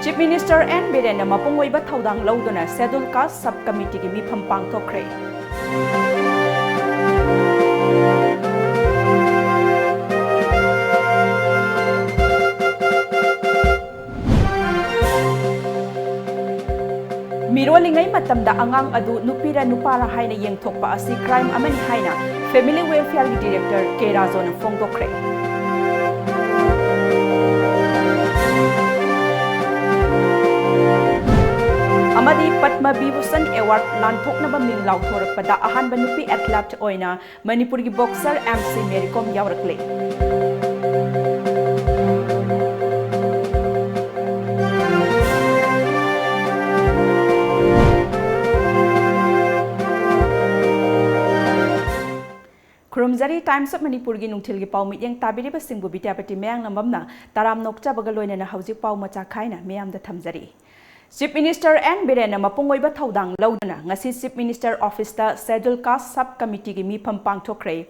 Chief Minister N. Biren Mapungwaiba Thaudang Lauduna Schedule Caste Subcommittee gi mifam pangthokre. Mirolingai matamda angang adu nupira nupara haina yengthokpa asi crime amani haina Family Welfare Director K. Razon Fongdokre. Amadi Padma Vibhushan Award Lanthoknaba Ming Lauthorakpada Ahanba Nupi Athlete Oina Manipuri boxer MC Mary Kom Yaurakle. Kurumzari Times of Manipur gi nungthil gi pawmi yang tabiriba singbu bidyapati mayang namamna taram nokcha bagaloina na hauji paw macha khaina mayam da thamjari. Chief Minister N. Biren Mapungwaiba Thaudang Lauduna ngasi Chief Minister Office da Schedule Caste Subcommittee gi mifam pangthokre.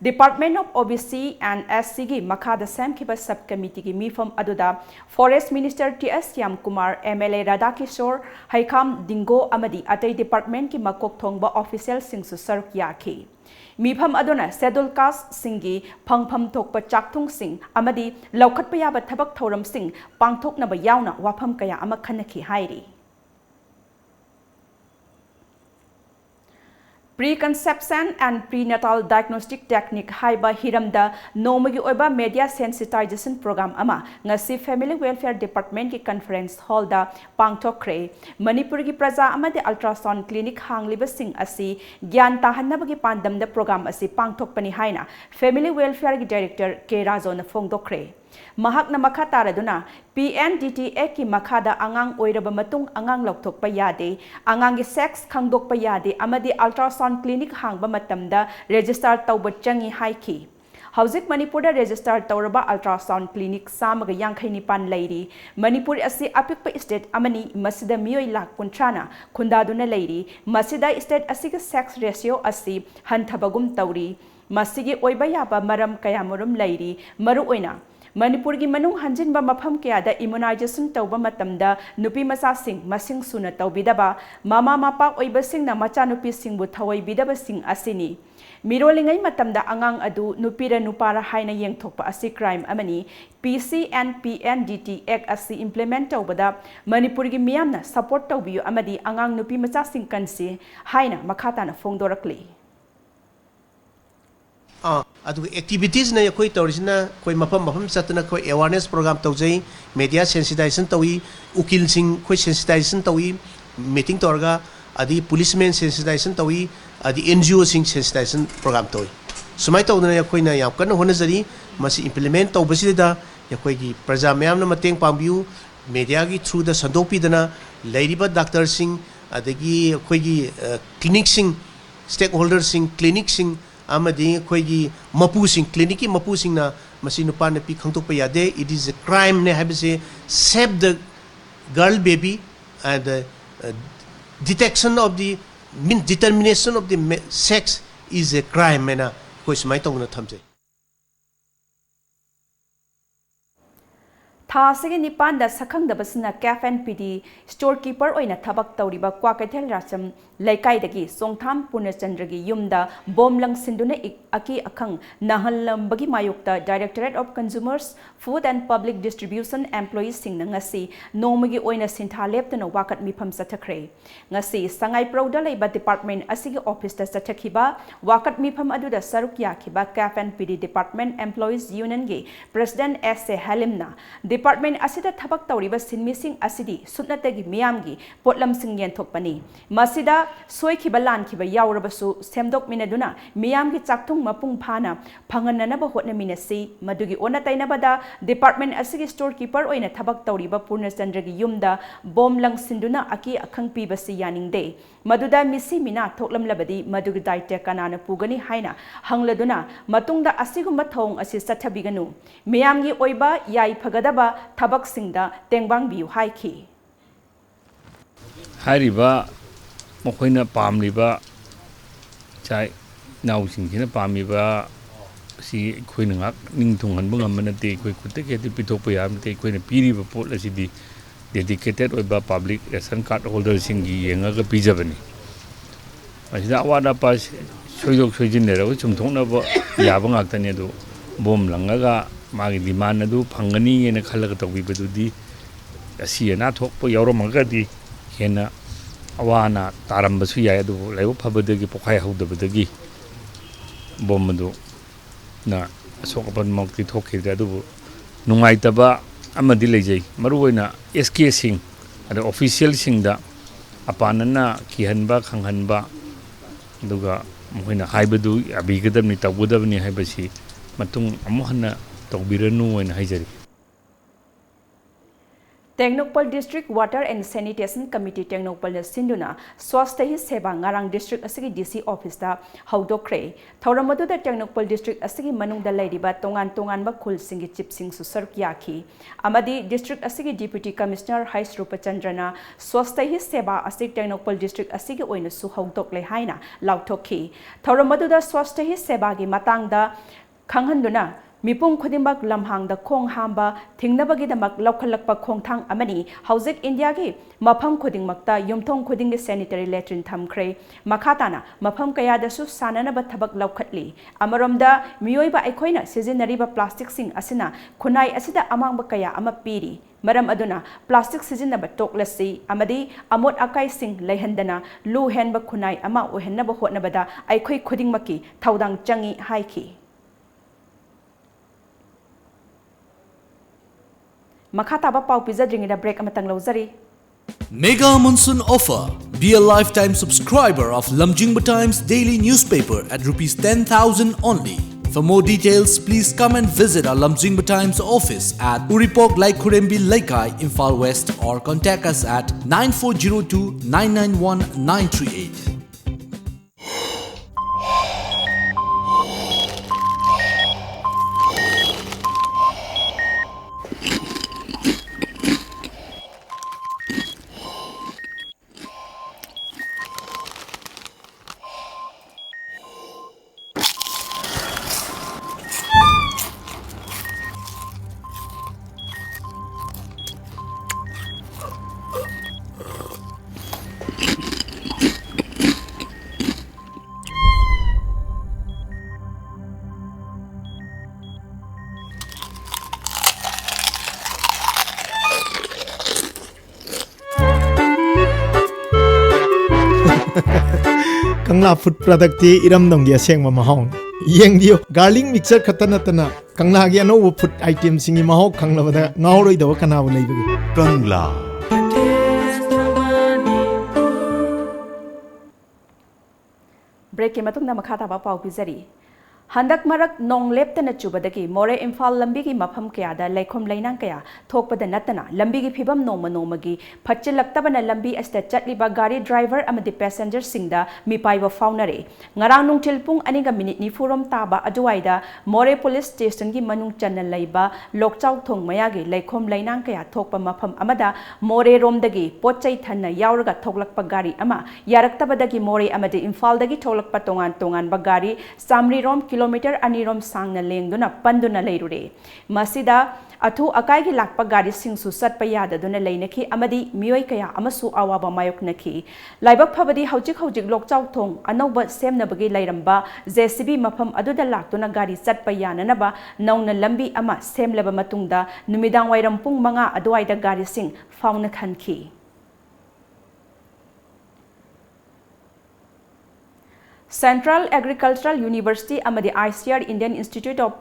Department of OBC and SC gi makhada semkhiba subcommittee gi mifam aduda Forest Minister T.S. Yamkumar MLA Radakishore Haikam Dingo amadi atai department ki makok thongba official singsu saruk yakhi. Mifam aduna Schedule Caste singi phangpham thokpa chakthung sing amadi laukhatpa yaba thabak thoram sing pangthoknaba yauna wafam kaya ama khanaki hairi. Preconception and prenatal diagnostic technique haiba hiramda nomagi oiba media sensitization program ama ngasi Family Welfare Department ki conference hall da pangthokre. Manipur gi praja amadi ultrasound clinic hangliba sing asi gyan tahannabagi pandamda program asi pangthokpani haina Family Welfare gi Director K. Razon Fongdokre. Mahak na makataraduna PNDTA ki makada angang oiraba matung angang lokthokpa yade angang gi sex khangdokpa yade amadi ultrasound clinic hangba matamda register tawba changi haiki. Hauzik Manipur da register tawraba ultrasound clinic samaga yangkhaini pan lairi. Manipur asi apikpa state amani masida miyoi lak kuntrana khundaduna lairi. Masida state asiga sex ratio asi hanthabagum tawri. Masigi oiba yaba maram kayamurum lairi maru oina. Manipur gi manung hanjinba mafam kayada immunization tawba matamda nupi macha sing masing suna tawbidaba mama mapa oiba sing na macha nupi singbu thawai bidaba sing asini mirolingai matamda angang adu nupira nupara haina yengthokpa asi crime amani PC and PNDT Act asi implement tawbada Manipur gi miyamna support tawbiyu amadi angang nupi macha sing kansi haina makhatana fongdorakli. Activities na koi tawrisna koi mapam satna koi awareness program tawjai media sensitization tawi ukil sing koi sensitization tawi meeting torga adi policemen sensitization tawi adi NGO sing sensitization program tawi sumai tawdana koi na yam kan honajari masi implement tawbasida yakoi gi praja mayam na mateng pambiu media gi through the sandopi dana lairiba doctor sing adagi koi gi clinic sing stakeholders sing clinic sing amadi koigi mapusing clinic mapusing na masinu pa na pi khangtok pa yade it is a crime ne have say save the girl baby and the detection of the determination of the sex is a crime mena koi smai tong na thamje Thasigi Nipanda Sakang the Basina Caf and PD storekeeper oina tabak tauriba Kwakatel Rasam Laikai dagi Songtham Punachandragi Yumda Bomlang Sinduna Aki Akang Nahalam Bagi Mayukta Directorate of Consumers Food and Public Distribution Employees Sing Ngasi Nomagi oina Sintha Leptano Wakat Mipam Satakre Ngasi Sangai Proda Labor Department Asigi Office Satakiba Wakat Mipam Aduda Saruk Yakiba Caf and PD Department Employees Union Gi President S.A. Halimna Department asida thabak tawriba sinmising asidi sutnatagi miyamgi potlam sing yenthokpani masida soikhiba lankhiba yawrabasu semdok minaduna miyamgi chakthung mapung phana phangananaba hotnaminasi madugi ona tainabada department asigi storekeeper oina thabak tawriba Purnachandragi yumda bom lang sinduna aki akhang pibasi yaningde maduda misi mina thoklamlabadi madugi daite kanana pugani haina hangladuna matungda asigumba thong asi sathabiganu miyamgi oiba yai phagadaba Tabak Singda Tengbang Biu Haiki Hariba Mokoina Pamliba Chai Now Singina Pamiba Si Queen Ning Tungan Bungamanate, Quick Take the Pitopia, take Queen a Piri report as it be dedicated oiba public ration card holder singi yengaga pijabani asida awada pas soidok soijin lero chumthongna ba yaba ngaktani adu bom langaga magi demand adu phangani ena khalaga tawibadudi asi na thokpo yawromagadi hena awana tarambasu yai adu laibo phabadagi pokhai haudabadagi bom adu na sokapan mokti thokkhidra adu nungaitaba amadi lejai maruoina SK sing ada official sing da apanana kihanba khanghanba duga moina haibadu abigadamni tawbudabni haibasi matung amuhana tawbiranu oina haijari Tengnokpal District Water and Sanitation Committee Tengnokpal na sinduna swastha hi seba ngarang district asigi DC office da haudokre thauramadu da Tengnokpal district asigi manungda laidiba tongan ba khul singi chip sing su sarkyaki amadi district asigi deputy commissioner Hais Rupachandrana swastha hi seba asig Tengnokpal district asigi oina su haudokle haina lauthokhi thauramadu da swastha hi seba gi matangda khanghanduna Mipung khudimak lamhangda khong hamba thingnabagidamak laukhalakpa khongthang amani hauzik India gi mafam khudingmakta yumthong khuding sanitary latrine thamkhre makhatana mafam kayadasu sananaba thabak laukhatli amaromda miyoiba aikhoina sizinariba plastic sing asina khunai asida amangba kaya ama piri maram aduna plastic sizinaba toklasi amadi amot akai sing leihandana lu henba khunai ama ohennaba hotnabada aikhoi khudingmaki thaudang changi haiki Makhataba pau pizadringida break amatang lawzari. Mega Monsoon Offer. Be a lifetime subscriber of lamjingbatomtv daily newspaper at ₹10,000 only. For more details, please come and visit our lamjingbatomtv office at Uripok Laikurembi Laikai, Imphal West, or contact us at 9402 991 938. Kangla food product ti iram dong dia seng ma mahong yeng dio garlic mixer khatana tana kangla gi no food item singi mahok kangla bada ngauroi do kana bu leibe Kangla break matung na makhataba pau pizari Handak marak nong leptana chubadagi more Imphal lambi gi mafam kaya da laikhom lainang kaya thokpada natana lambi gi phibam noma nomagi phachilaktabana lambi asta chatliba gari driver amadi passenger singda mipaiba faunare ngarang nungthil pung aniga minute ni furom taba aduwaida more police station gi manung channel laiba lokchau thong maya gi laikhom lainang kaya thokpa mafam amada more romdagi pochai thanna yauraga thoklakpa gari ama yaraktabadagi more amadi Imphal dagi thoklakpa tongan ba gari samri rom kilometer anirom sangna lengduna panduna leirure masida athu akai gi lakpa gari singsu satpa yadaduna leinaki amadi miyoi kaya amasu awaba mayoknaki laibak phabadi hojik lokchau thong anauba semnabagi lairamba JCB mafam aduda laktuna gari satpa yananaba nauna lambi ama semlaba matungda numidang wairam pung manga aduaida gari sing fauna khanki Central Agricultural University amadi ICR Indian Institute of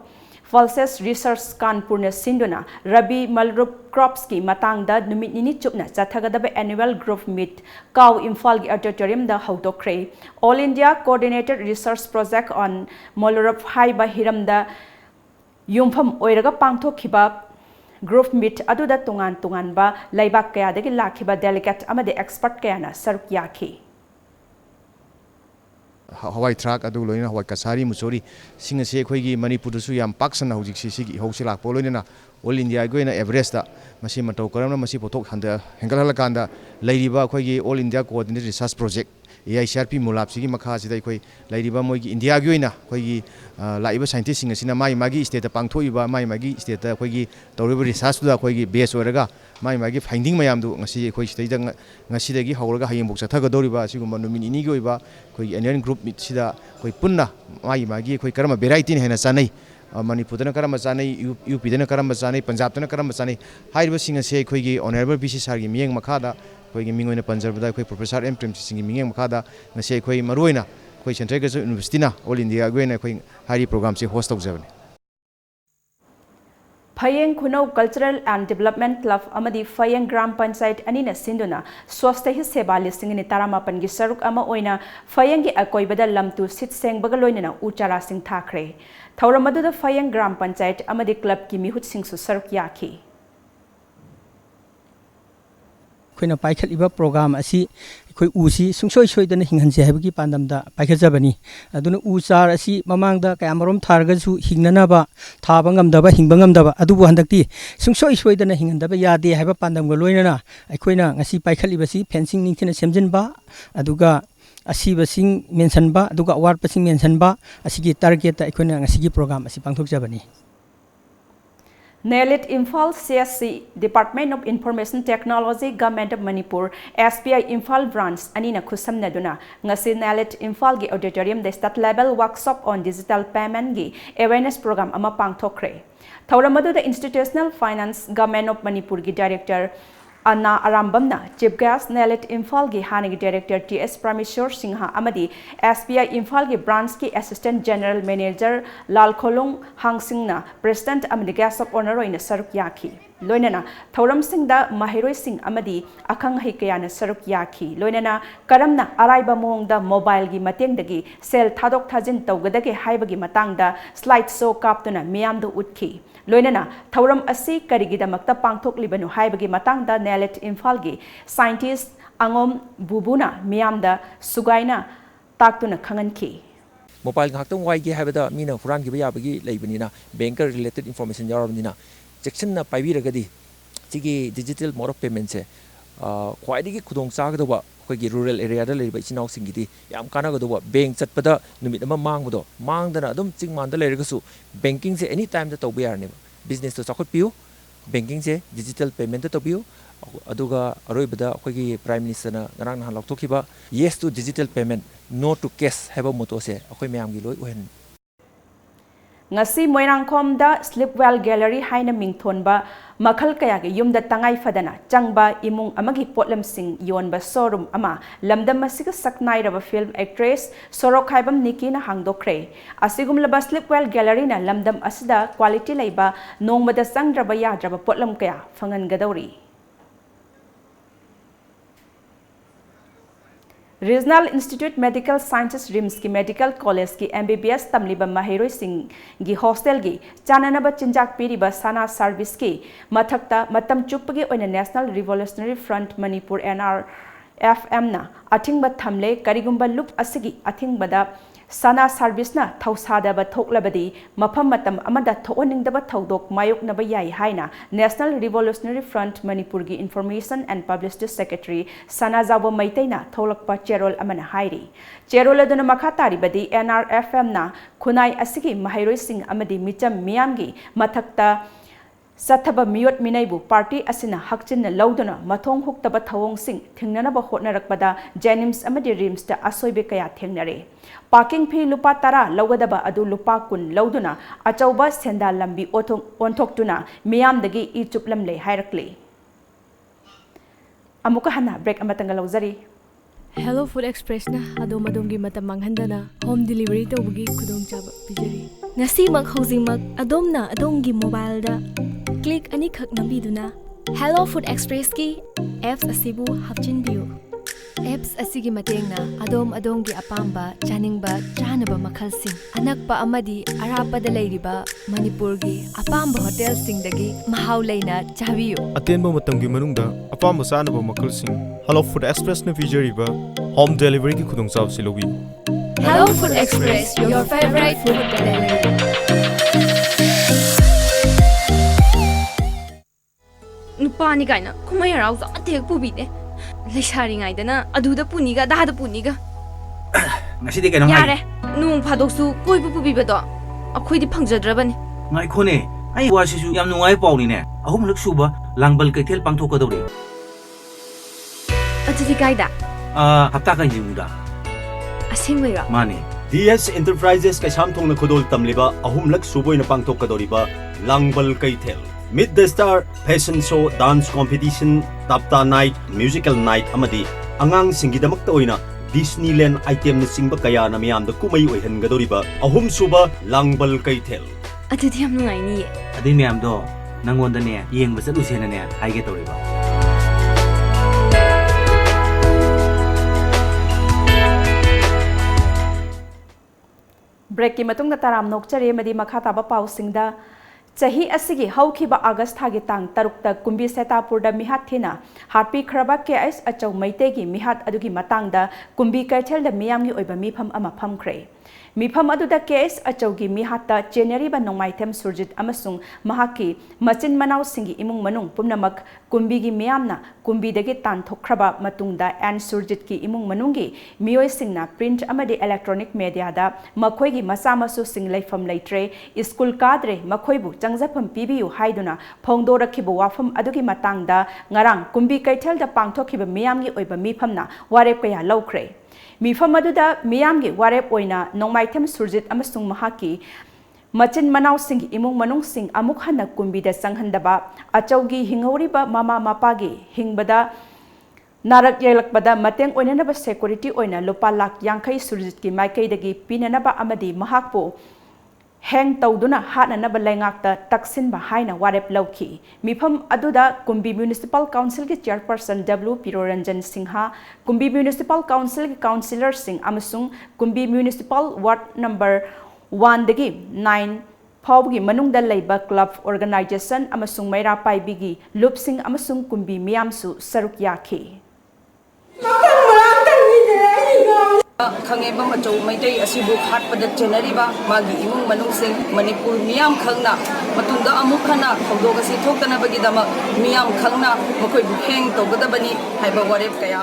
Pulses Research Kanpur na sinduna Rabi Malrup crops ki matangda numit nini chupna chathagadaba annual group meet Kaw Imphal gi auditorium da haudokre All India Coordinated Research Project on Malrup Haiba Hiramda yumpham oiraga pangthokhiba group meet aduda tungan ba laibak kaya dagi lakhiba delegate amadi expert kaya na saruk yakhi Hawaii track adu loina Hawaii kasari musori singa se khoi gi Manipur su yam paksana hojik si gi hausi lak poloina all India की average मसी मतौ करम मसी पोथोक हेंगल हलकांदा लेरिबा अखोगी all India coordinated research project AICRP मुलापसी की मखा सिदा अखोई लेरिबा मोगी इंडिया की ओइना अखोगी लाइबा साइंटिस्ट सिंग असिना माई मागी स्टेट पांगथोइबा माई मागी स्टेट अखोगी तौरिबा रिसर्च तुदा अखोगी बेस ओरगा माई मागी फाइंडिंग मयाम दु ngasi अखोई सिदा ngasi हौरगा हयेंग बोक चथगदौरिबा सिगुम नुमिन इनी की ओइबा अखोई एनियन ग्रुप सिदा अखोई पुन्ना माई मागी अखोई करम वेराइटी ने हेना चानै मणिपुर करम चानै यूपी करम चानै पंजाब करम चानै हाइरिबा सिंग असे अखोई ऑनरेबल BC सार की मियेंग मखादा अखोई मिंगोइना पंजरबदा अखोई प्रोफेसर M प्रेमजी सिंग की मियेंग मखादा ngasi अखोई मरोइना अखोई सेंट्रल गवर्नमेंट यूनिवर्सिटी ना ऑल इंडिया की अखोई हाइरी प्रोग्राम से host तौजबने Phayeng Khunau Cultural and Development Club amadi Phayeng Gram Panchayat anina sinduna swastha hi seba lising ni taramapan gi saruk ama oina Phayeng gi akoibada lamtu sit seng baga loinana uchara sing thakre thauramadu da Phayeng Gram Panchayat amadi club ki mihut sing su saruk yakhi अखोइना पाइखलिबा programme असी अखोइ उसी सुंसोइ सोइदना हिंहनसे हाइबगी पांदमदा पाइखजबनी अदुना उ चार असी ममांगदा कयामरोम थारगसु हिंगननाबा थाबा ngamdaba हिंबा ngamdaba अदुबु हंदक्ति सुंसोइ सोइदना हिंहनदबा यादे हाइबा पांदमगा लोइनना अखोइना ngasi पाइखलिबसी फेंसिंग निंगथिना सेमजिनबा अदुगा असीबसिंग मेंशनबा अदुगा अवार्डपसिंग मेंशनबा असिगी टारगेट अखोइना ngasi प्रोग्राम असी पांगथोकजबनी Nelit Imphal CSC Department of Information Technology Government of Manipur SPI Imphal branch anina khusamnaduna ngasi Nelit Imphal gi auditorium de state level workshop on digital payment gi awareness program ama pangthokre thauramadu the Institutional Finance Government of Manipur gi director Anna Arambamna Chief Guest Nelit Imphal gi hanagi director TS Prameshwar Singha amadi SPI Imphal gi branch ki assistant general manager Lal Kholung Hangsingna president amadi guest of honor oina saruk yakhi loinana thauram singda mahiroi sing amadi akhang haikayana saruk yakhi loinana karamna araiba mongda mobile gi matengdagi sel thadok thajin tawgadagi haibagi matangda slide show kaptuna miyamdu utkhi loinana thauram asi karigidamakta pangthoklibanu haibagi matangda Nelit Imphal gi scientist Angom Bubuna miyamda sugaina taktuna khanganki mobile ngaktam waige habada mina huran gi yabagi leibani banker related information yarabnina section na paibiragadi sigi digital mode of payment se khwaidigi khudong chagdoba khoi rural area da leiba chinaw singidi yam kana godoba bank chatpada numit ama mangbodo mangdana adum chingmanda leiragasu banking se any time da tawba yarne business to chakot piu banking se digital payment to piu aduga aroibada khoi prime minister na ngarang na lakthokiba yes to digital payment no to cash haba moto se khoi mayam gi loi ohen ngasi Moirangkhomda Sleepwell Gallery haina mingthonba makhal kaya ge yumda tangai fadana changba imung amagi potlamsing yonba showroom ama lamdam asiga saknairaba film actress Sorok Haibam Niki na hangdokre asigumlaba Sleepwell Gallery na lamdam asida quality laiba nongmada sangraba yadraba potlam kaya fangan gadauri Regional Institute Medical Sciences RIMS की Medical College की MBBS तमलिबा mahiroi sing gi hostel gi chananaba chinjak piriba sana service की mathakta matam chupagi oina National Revolutionary Front Manipur NRFM na athingba thamle karigumba loop asigi athingbada sana service na thausadaba thoklabadi mafam matam amada thooningdaba thodok mayoknaba yai haina National Revolutionary Front Manipur gi Information and Publicity Secretary Sana Jabo Maitaina tholakpa cherol amana hairi cherol aduna makha taribadi NRFM na khunai asigi mahiroi sing amadi micham miyamgi mathakta Sathaba miyot minaibu party asina hakchinna lauduna mathong huktaba thawong sing thingnanaba hotnarakpada Jenims amadi Rims ta asoibe kaya thingnare parking fee lupa tara laugadaba adu lupa kun lauduna achauba senda lambi onthoktuna miyamdagi I chuplamle hairakle amuka hana break amatanga lauzari Hello Food Express na adom adom mata manghandana home delivery tawbagi khudong chaba pijari ngasi mak housing mak adomna adongi mobile da click ani khak nambiduna Hello Food Express ki apps asibu hapchin biu apps asigi matengna adom gi apamba chaningba chanaba makhal sing anakpa amadi arapa da leiriba Manipur gi apamba hotel sing dagi mahau leina chabiu atenba matamgi manungda apamba sanaba makhal sing Hello Food Express na pijariba home delivery ki khudong chab silobi Hello Food Express your favorite food delivery ꯅꯨꯄꯥꯅꯤ ꯀꯥꯏꯅ ꯀꯨꯝꯍꯩ ꯍꯔꯥꯎꯁꯨ ꯑꯃꯠꯇ ꯍꯦꯛ ꯄꯨꯕꯤꯗꯦ ꯂꯩꯁꯥꯔꯤꯉꯩꯗꯅ ꯑꯗꯨꯗ ꯄꯨꯅꯤꯒ ꯑꯗꯥꯗ ꯄꯨꯅꯤꯒ ꯉꯁꯤꯗꯤ ꯀꯩꯅꯣ ꯌꯥꯔꯦ ꯅꯣꯡ ꯐꯥꯗꯣꯛꯁꯨ ꯀꯣꯏꯕ ꯄꯨꯕꯤꯕꯗꯣ ꯑꯩꯈꯣꯏꯗꯤ ꯐꯪꯖꯗ꯭ꯔꯕꯅꯤ ꯉꯥꯏꯈꯣꯅꯦ ꯑꯩ ꯋꯥꯁꯤꯁꯨ ꯌꯥꯝ ꯅꯨꯡꯉꯥꯏꯕ ꯄꯥꯎꯅꯤꯅꯦ ꯑꯍꯨꯝꯂꯛ ꯁꯨꯕ ꯂꯥꯡꯕꯜ ꯀꯩꯊꯦꯜ ꯄꯥꯡꯊꯣꯛꯀꯗꯧꯔꯤ ꯑꯗꯨꯗꯤ ꯀꯥꯏꯗ ꯍꯞꯇꯥ ꯀꯥꯡꯖꯩꯕꯨꯡꯗ ꯑꯁꯦꯡꯕꯩꯔꯣ ꯃꯥꯅꯦ DS Enterprises Kaisamthongna Khudol Tamliba Ahumlak Suboina Pangthokadoriba Langbal Kaitel Meet the Star Fashion Show Dance Competition Tapta Night Musical Night Amadi Angang Singidamakta Oina Disneyland Item Singba Kaya na miyamda kumay oihangadoriba Ahum Suba Langbal Kaitel ꯑꯗꯨꯗꯤ ꯌꯥꯝ ꯅꯨꯡꯉꯥꯏꯅꯤꯌꯦ ꯑꯗꯨꯏ ꯃꯌꯥꯝꯗꯣ ꯅꯪꯉꯣꯟꯗꯅꯦ ꯌꯦꯡꯕ ꯆꯠꯂꯨꯁꯦꯅꯅꯦ ꯍꯥꯏꯒꯦ ꯇꯧꯔꯤꯕ break की मतुंग ताराम नोकचरे मदी मखा ताबा पाउसिंगदा चाही असिगी हौखिबा अगस्त थागी तांग तरुक्ता कुंबी सेतापुरदा मिहात थेना हापी खरबा के एस अचौ मैतेगी मिहात अदुगी मतांगदा कुंबी कैथेलदा मियामगी ओइबा मिफम अमा फमख्रे मिफम अदुदा केस अचौगी मिहाता चेनेरिबा नोंमाइथेम सुरजित अमसुंग महाकी मचिन मनाव सिंगी इमुंग मनुंग पुमनमक कुंबीगी मियामना कुंबीदगी तानथोख्रबा मतुंगदा एन सुरजित की इमुंग मनुंगी मियोय सिंगना प्रिंट अमदि इलेक्ट्रॉनिक मीडियादा मखोयगी मसामसु सिंग लैफम लैत्रे स्कूल काद्रे मखोयबु चंगजफम पीबियु हाइदुना फोंगदोरखिबो वाफम अदुगी मतांगदा ngarang कुंबी कैथेलदा पांगथोखिबा मियामगी ओइबा मिफमना वारेप कया लौख्रे मिफम अदुदा मियामगी वारेप ओइना नोंमाइथेम सुरजित अमसुंग महाकी मचिन मनाव सिंग इमुंग मनुंग सिंग अमुक हन्ना कुंबीदा संगहंदबा अचौगी हिंगौरिबा मामा मापागी हिंगबदा नारक येलकबदा मतेंग ओइननबा सिक्योरिटी ओइना लुपा लाख यांखै सुरजित की माइकैदगी पिननबा अमदी महाकपो हैंग तौदुना हाटननबा लैंगाकता तक्सिनबा हाइना वारेप लौखी मिफम अदुदा कुंबी म्युनिसिपल काउंसिल की chairperson W Piroranjan Sinha Kumbi municipal council की काउंसिलर सिंह अमसुंग कुंबी म्युनिसिपल वार्ड नंबर 1 दगी 9 फाउगी मनुंगदा लैबा क्लब ऑर्गेनाइजेशन अमसुंग मैरा पाइबिगी लुपसिंग अमसुंग कुंबी मियामसु सरुक याखी खंगेबा मचौ मैतै असिबु हाटपदा चेनरिबा मागी इमुंग मनुंगसिंग मणिपुर मियाम खंगना मतुंदा अमुक खना थौदोगसि थोक्तनबगिदमा मियाम खंगना मखोय बुखेंग तौगदबनी हाइबा वारेप कया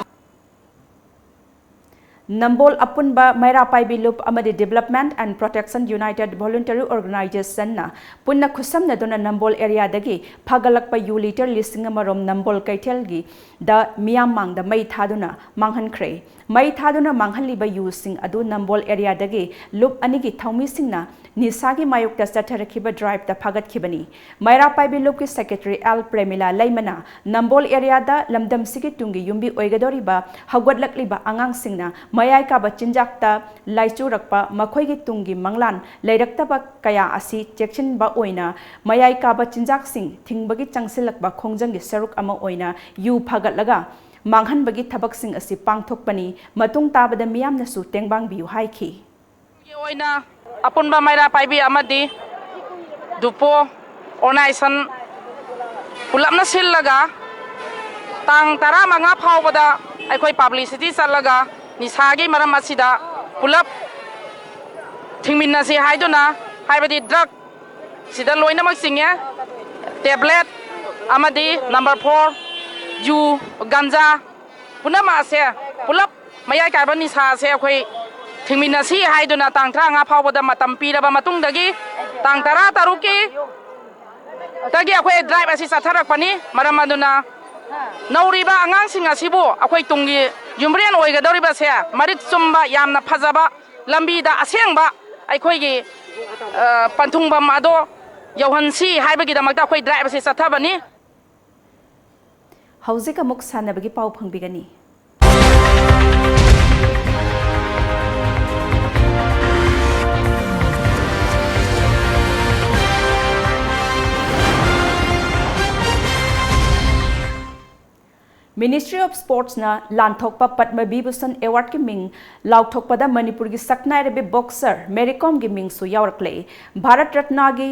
नंबोल अपुनबा मैरा पाइबी लुप अमदि development and protection united voluntary organisation ना पुन्ना खुसमनदुना नंबोल एरिया दगी फगलकपा यू लीटर लिसिंग अमरोम नंबोल कैथेलगी द मियाम मांगदा मई थादुना मांगहनख्रे मई थादुना मांगहनलिबा यूसिंग अदु नंबोल एरिया दगी लुप अनिगी थौमीसिंगना निसागी मायोक्ता चथरखिबा ड्राइव द फगतखिबनी मैरा पाइबी लुप की सेक्रेटरी एल प्रेमिला लैमना नंबोल एरिया द लमदम सिगी तुंगी युम्बी ओइगदोरिबा हगवदलकलिबा आंगांसिंगना मयाय काबा चिंजाकता लाइचुरकपा मखोयगी तुंगी मंगलान लैरक्तबा कया असि चेक्सिनबा ओइना मयाय काबा चिंजाकसिंग थिंगबगी चंगसिलकबा खोंजंगी सरुक अमा ओइना यू फगतलगा मांगहनबगी थबकसिंग असि पांगथोकपनी मतुंग ताबदा मियामनसु तेंगबांगबियु हाइखी ओइना अपुनबा मैरा पाइबी अमदि दुपो ऑर्गेनाइजेशन पुलपना सिललगा तांग 15 फावबदा अखोय पब्लिसिटी चललगा निसागी मरम असिदा पुलप थिंगमिनसी हाइदुना हाइबदी ड्रग सिदा लोइनमक सिंगे टेबलेट अमदी नंबर 4 यू गांजा पुनमा से पुलप मया काबा निसा से अखोय थिंगमिनसी हाइदुना तांग 35 फावबदा मतम पीरबा मतुंगदगी तांग 13 की तगी अखोय ड्राइव असी चथरकपनी मरम अदुना नौरीबा आंगांसिंग असिबु अखोय तुंगी युमरियन ओइगदौरिबा से मरिक चुम्बा यामना फजबा लंबीदा असेंगबा अखोयगी पंथुंगबम अदो यौहनसी हाइबगिदमक्ता अखोय ड्राइव असी चथबनी हौजिक अमुक सानबगी पाउ फंगबिगनी मिनिस्ट्री ऑफ स्पोर्ट्स ना लांथोकपा पद्म विभूषण अवार्ड की मिंग लाउथोकपदा मणिपुर की सक्नाइरबे बॉक्सर मेरीकॉम की मिंग सु यावरकले भारत रत्न की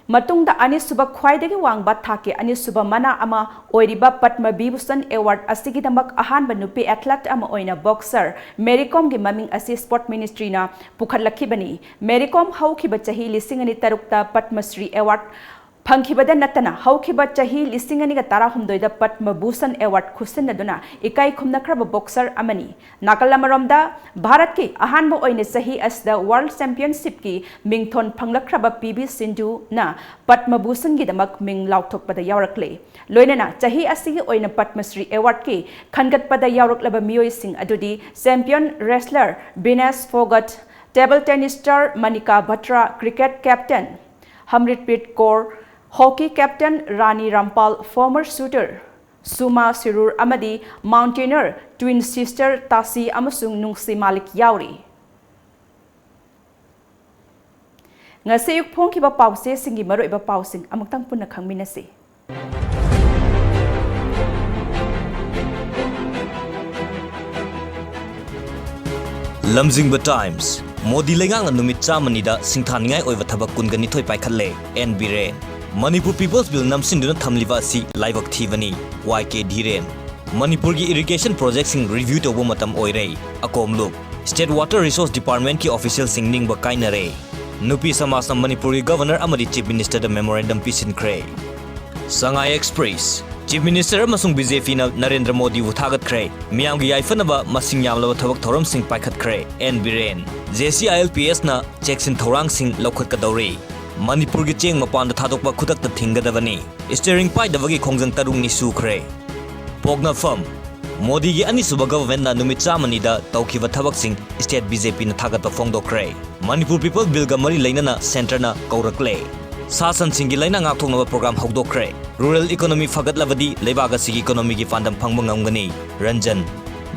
मतुंगदा अनिसुबा ख्वाइदगी वांगबा थाके अनिसुबा मना अमा ओइरिबा पद्म विभूषण अवार्ड असिगिदमक अहानबा नुपी एथलेट अमा ओइना बॉक्सर मेरीकॉम की ममिंग असि स्पोर्ट मिनिस्ट्री ना पुखटलखिबनी मेरीकॉम हौखिबा चाही 2003 Padmashri award Pangkibada natana haukiba chahi listing ani ga tara humdoida Padma Bhushan Award khusin aduna ikai khumna kraba boxer amani nakalamaramda Bharat ki ahanba oine chahi as the World Championship ki mingthon phanglakraba PV Sindhu na Padma Bhushan gi damak ming lauthokpada yawrakle loinana chahi asigi oina Padma Shri Award ki khangatpada yawraklaba miyoi sing adudi champion wrestler Vinesh Phogat, table tennis star Manika Batra, cricket captain Hamritpreet Kaur, hockey captain Rani Rampal, former shooter Suma Sirur amadi mountaineer twin sister Tasi amasung Nungsi Malik yauri. Ngasayuk phongkiba pause singi maroiba pausing amagtang punna khangminasi. Lamjingba Times Modi lengang numit chamanida singthaningai oiwa thabak kungani thoi paikhalle and biren Manipur People's Bill namsinduna thamliwa si laibak thivani YK Dhiren Manipur gi irrigation project sing review tobo matam oirei akomluk State Water Resource Department ki official sing ningba kainare Nupi Samasam Manipuri Governor amadi Chief Minister the memorandum pisin kre Sangai Express Chief Minister amasung BJP na Narendra Modi uthagat kre miyam gi yaifanaba masing yamlaba thabak thoram sing paikhat kre and biren JCILPS na cheksin thorang sing lokhat kadori Manipur gi cheng mapan da thadokba khudak ta thingadabani steering pai dabagi khongjang tarung ni sukre pogna firm Modi gi ani suba government na numit chamani da tawkiba thabak sing state BJP na thagat pa phongdokre Manipur People Bill ga mari lainana center na kaurakle Sasan singi laina ngakthongnaba program hokdokre rural economy fagatlabadi leibaga sigi economy gi fandam phangba ngamgani Ranjan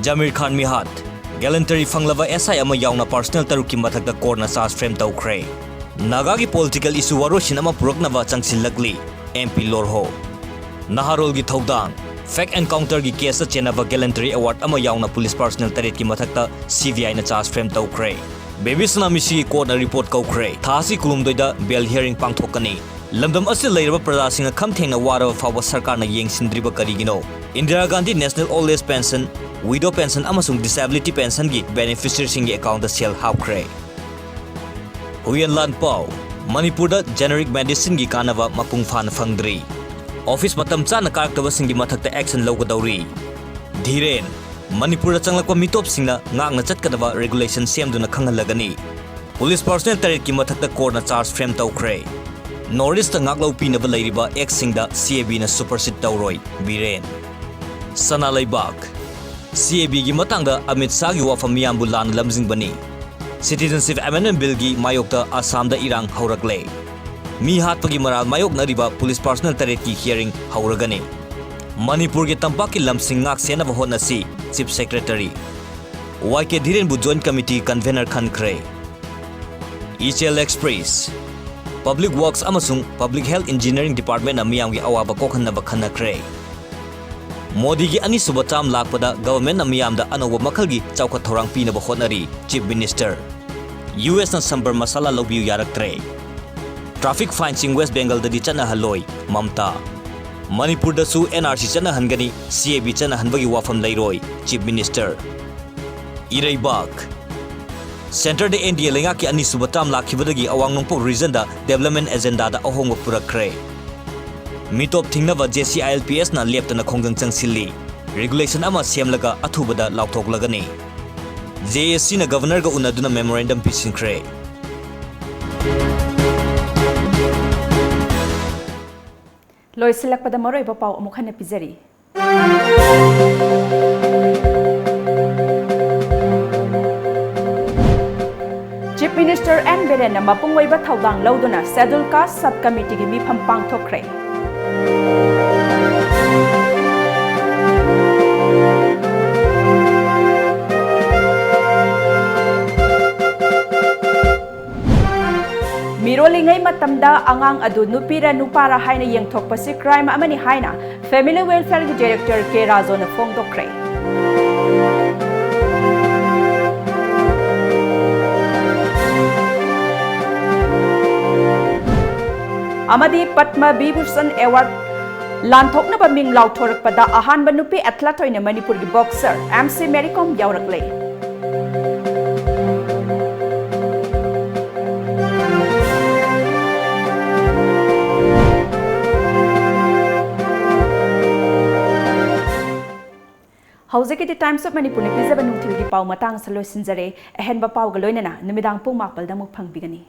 Jamir Khan Mihat Gallantry fanglava SI ama yauna personal taruki mathakta corner charge frame tawkre Naga gi political issue waroshin ama puroknaba changsilakli MP Lorho Naharol gi thodang fake encounter gi case chenaba Gallantry award ama yauna police personal taret ki mathakta CVI na charge frame tawkre Baby Sanamisi court na report kaukre thasi kulumdoida bail hearing pangthokani lamdam asil leiraba prada singa khamthengna wara fawa sarkar na yengsindriba karigino Indira Gandhi National Old Age Pension widow pension amasung disability pension gi beneficiary singi account da sel hapkre Huyan Lan Pau Manipur da generic medicine gi kanava mapung fan fangdri office matam chana karaktaba singi mathakta action lawgadauri Dhiren Manipur da changlakwa mitop singna ngakna chatkadaba regulation semduna khangalagani police personnel tarit ki mathakta corner charge frame tawkre Northeast ta ngaklau pinaba leiriba ex singda CAB na supersede tawroi biren Sana Laibak CAB gi matangda Amit Shah gi wafam miyambu lan lamjingbani citizenship amendment bill gi mayokta Assam da irang haurakle mi hatpagi maral mayok nariba police personnel tarit ki hearing hauragani Manipur ke tampak ki lamsing ngak sena bahon nasi Chief Secretary YK Dhiren bu Joint Committee Convener Khan Kre ECL Express Public Works amasung Public Health Engineering Department na miyam gi awaba kokhan na bakhan kre Modi gi ani subatam lakpada government na miyam da anowa makhal gi chawkhat thorang pi na bahonari Chief Minister US na sambar masala lobiu yaraktre Traffic fine sing West Bengal da di chana haloi Mamta Manipur da su NRC chana hangani CAB chana hanbagi wafam lairoi Chief Minister Iraibak Center de NDA lenga ki ani subatam lakhibadagi awang nongpo region da development agenda da ahong purakre Mitop thingnaba JCILPS na leptana khonggang changsilli regulation ama semlaga athubada lauthoklagani JSC na governor ga unaduna memorandum pisinkre Loisilakpada maroiba pau amukhana pizari Chief Minister N Biren na mapungwaiba thawdang lauduna Scheduled Caste Subcommittee gi mifam pangthokre Mirolingai matamda angang adu nupira nupara haina yengthokpasi crime amani haina Family Welfare gi Director K Razo na phongdokre Amadi Padma Bhushan Award Lanthoknaba ming lauthorakpada ahanba nupi athlete oina Manipur gi boxer MC Mericom yaurakle ꯍꯧꯖꯤꯛꯀꯤꯗꯤ times of ꯃꯅꯤꯄꯨꯔꯅ ꯄꯤꯖꯕ ꯅꯨꯡꯊꯤꯜꯒꯤ ꯄꯥꯎ ꯃꯇꯥꯡ ꯑꯁꯤ ꯂꯣꯏꯁꯤꯟꯖꯔꯦ ꯑꯍꯦꯟꯕ ꯄꯥꯎꯒ ꯂꯣꯏꯅꯅ ꯅꯨꯃꯤꯗꯥꯡ ꯄꯨꯡ 4ꯗ ꯑꯃꯨꯛ ꯐꯪꯕꯤꯒꯅꯤ